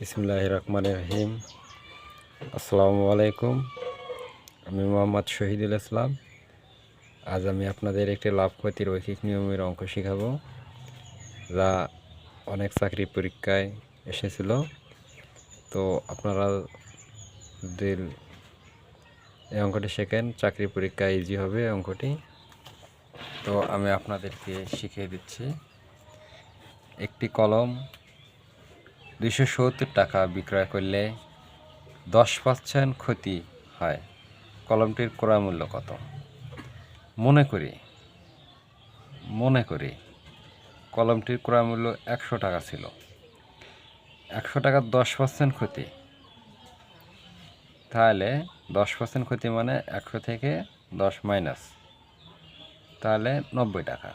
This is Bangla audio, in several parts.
বিসমিল্লাহির রহমানির রহিম। আসসালামু আলাইকুম। আমি মোহাম্মদ শহীদুল ইসলাম। আজ আমি আপনাদের একটি লাভ ক্ষতির ঐকিক নিয়মের অঙ্ক শেখাবো, যা অনেক চাকরি পরীক্ষায় এসেছিল। তো আপনারা যদি এই অঙ্কটি শেখেন, চাকরি পরীক্ষায় ইজি হবে অঙ্কটি। তো আমি আপনাদেরকে শিখিয়ে দিচ্ছি। একটি কলম 270 টাকা বিক্রয় করলে 10% ক্ষতি হয়। কলমটির ক্রয় মূল্য কত? মনে করি কলমটির ক্রয় মূল্য 100 টাকা ছিল। 100 টাকার 10% ক্ষতি, তাহলে 10% ক্ষতি মানে 100 থেকে 10 মাইনাস, তাহলে 90 টাকা।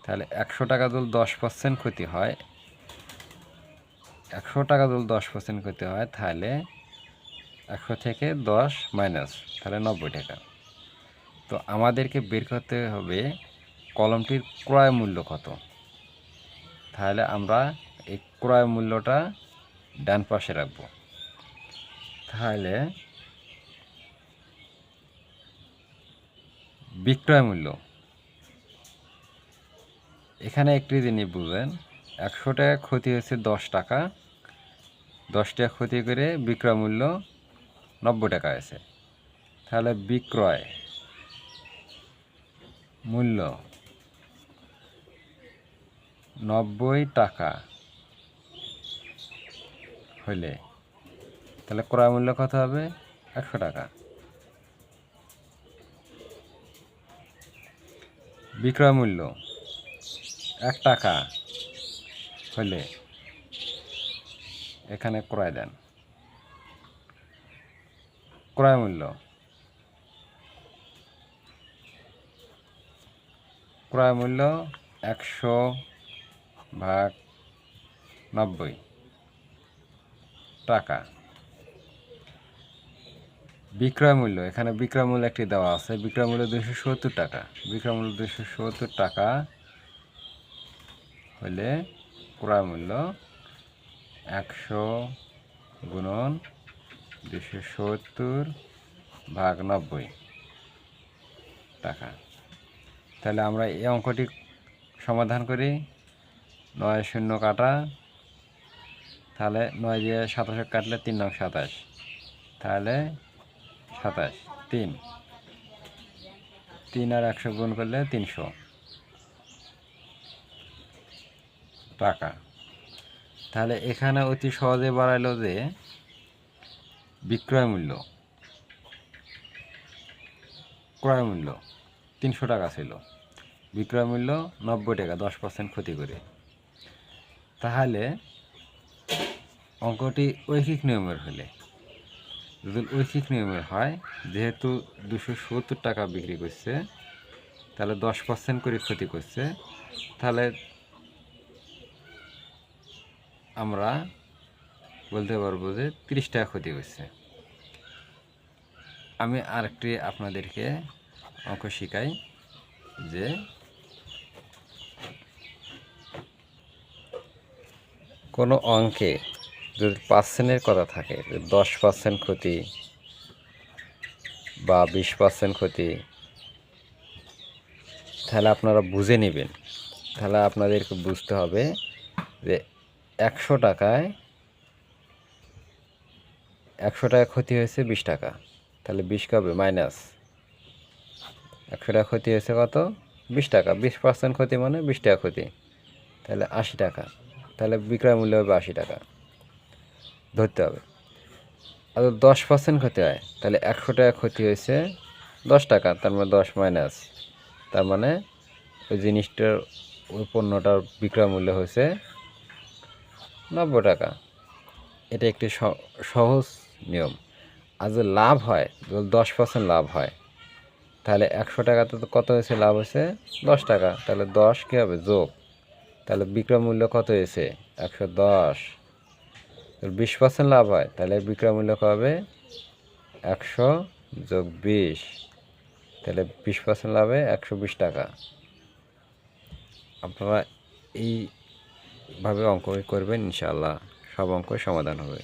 তাহলে 100 টাকা যদি 10% ক্ষতি হয়, 100 টাকা যদি 10% ক্ষতি হয়, তাহলে 100 থেকে 10 মাইনাস, তাহলে 90 টাকা। তো আমাদেরকে বের করতে হবে কলমটির ক্রয় মূল্য কত। তাহলে আমরা এই ক্রয় মূল্যটা ডান পাশে রাখব। তাহলে বিক্রয় মূল্য, এখানে একটি জিনিস বুঝবেন, 100 টাকা ক্ষতি হয়েছে 10 টাকা, 10 টাকা ক্ষতি করে বিক্রয় মূল্য 90 টাকা আছে। তাহলে বিক্রয় মূল্য 90 টাকা হলে তাহলে ক্রয় মূল্য কত হবে? 100 টাকা। বিক্রয় মূল্য 1 টাকা হলে এখানে ক্রয় দেন। ক্রয় মূল্য ক্রয় মূল্য 100 ভাগ 90 টাকা। বিক্রয় মূল্য, এখানে বিক্রয় মূল্য একটি দেওয়া আছে, বিক্রয় মূল্য 270 টাকা। বিক্রয় মূল্য 270 টাকা হলে ক্রয় মূল্য 100 গুণন 270 ভাগ 90 টাকা। তাহলে আমরা এই অঙ্কটি সমাধান করি। 9 শূন্য কাটা, তাহলে 9 দিয়ে 27 কাটলে 3 নং 27, তাহলে 27, 3 আর 100 গুণ করলে 300 টাকা। তাহলে এখানে অতি সহজে বাড়াইলো যে বিক্রয় মূল্য, ক্রয় মূল্য 300 টাকা ছিল, বিক্রয় মূল্য 90 টাকা, 10% ক্ষতি করে। তাহলে অঙ্কটি ঐকিক নিয়মের হলে, যদি ঐকিক নিয়মের হয়, যেহেতু 270 টাকা বিক্রি করছে, তাহলে 10% করে ক্ষতি করছে, তাহলে আমরা বলতে পারবো যে 30 টাকা ক্ষতি করছে। আমি আরেকটি আপনাদেরকে অঙ্ক শিখাই, যে কোনো অঙ্কে যদি পার্সেন্টের কথা থাকে, 10% ক্ষতি বা 20% ক্ষতি, তাহলে আপনারা বুঝে নেবেন। তাহলে আপনাদেরকে বুঝতে হবে যে 100 টাকায় 100 টাকা ক্ষতি হয়েছে 20 টাকা, তাহলে 20 কবে মাইনাস, 100 টাকা ক্ষতি হয়েছে কত? 20 টাকা। 20% ক্ষতি মানে 20 টাকা ক্ষতি, তাহলে 80 টাকা। তাহলে বিক্রয় মূল্য হবে 80 টাকা ধরতে হবে। আর 10% ক্ষতি হয়, তাহলে 100 টাকা ক্ষতি হয়েছে 10 টাকা, তার মানে 10 মাইনাস, তার মানে ওই জিনিসটার, ওই পণ্যটার বিক্রয় মূল্য হয়েছে 90 টাকা। এটা একটি সহজ নিয়ম। আর যদি লাভ হয়, যদি 10% লাভ হয়, তাহলে 100 টাকাতে তো কত হয়েছে? লাভ হয়েছে 10 টাকা, তাহলে 10 কী হবে? যোগ, তাহলে বিক্রয় মূল্য কত হয়েছে? 110। 20% লাভ হয়, তাহলে বিক্রয় মূল্য কত হবে? 100 যোগ 20, তাহলে 20% লাভে 120 টাকা। আপনারা এইভাবে অঙ্ক করবেন, ইনশাআল্লাহ সব অঙ্ক সমাধান হবে।